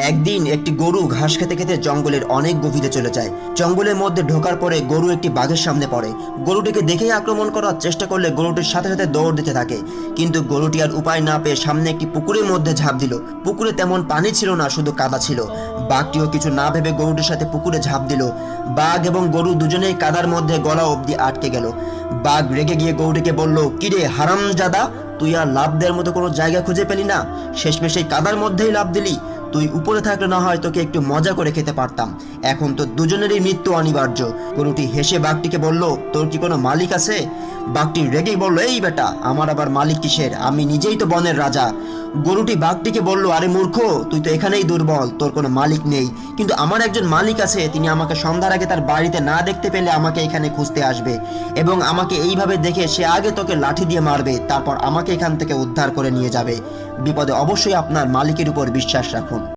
একদিন একটি গরু ঘাস খেতে খেতে জঙ্গলের অনেক গভীরে চলে যায়। জঙ্গলের মধ্যে ঢোকার পরে গরু একটি বাঘের সামনে পড়ে। গরুটিকে দেখেই আক্রমণ করার চেষ্টা করলে গরুটির সাথে সাথে দৌড় দিতে থাকে, কিন্তু গরুটি আর উপায় না পেয়ে সামনে একটি পুকুরের মধ্যে ঝাঁপ দিল। পুকুরে তেমন পানি ছিল না, শুধু কাদা ছিল। বাঘটিও কিছু না ভেবে গরুটির সাথে পুকুরে ঝাঁপ দিল। বাঘ এবং গরু দুজনেই কাদার মধ্যে গলা অবধি আটকে গেল। বাঘ রেগে গিয়ে গরুটিকে বলল, কিরে হারামজাদা, তুই আর লাফ দেওয়ার মতো কোনো জায়গা খুঁজে পেলি না? শেষমেশ এই কাদার মধ্যেই লাফ দিলি। তুই উপরে থাকলে না হয় তোকে একটু মজা করে খেতে পারতাম, এখন তো দুজনেরই মৃত্যু অনিবার্য। গরুটি হেসে বাঘটিকে বলল, তোর কি কোনো মালিক আছে? বাঘটি রেগেই বলল, এই বেটা, আমার আবার মালিক কিসের? আমি নিজেই তো বনের রাজা। গরুটি বাঘটিকে বলল, আরে মূর্খ, তুই তো এখানেই দুর্বল, তোর কোনো মালিক নেই। কিন্তু আমার একজন মালিক আছে, তিনি আমাকে সন্ধ্যার আগে তার বাড়িতে না দেখতে পেলে আমাকে এখানে খুঁজতে আসবে, এবং আমাকে এইভাবে দেখে সে আগে তোকে লাঠি দিয়ে মারবে, তারপর আমাকে এখান থেকে উদ্ধার করে নিয়ে যাবে। বিপদে অবশ্যই আপনার মালিকের উপর বিশ্বাস রাখুন।